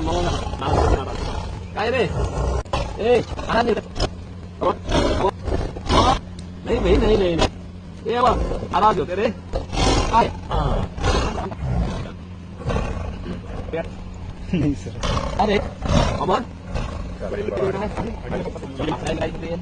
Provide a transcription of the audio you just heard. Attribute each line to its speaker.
Speaker 1: mau nào cái đi đi ăn đi lấy mỹ này này nghe không ăn bao nhiêu thế đấy ai ăn đi không muốn đây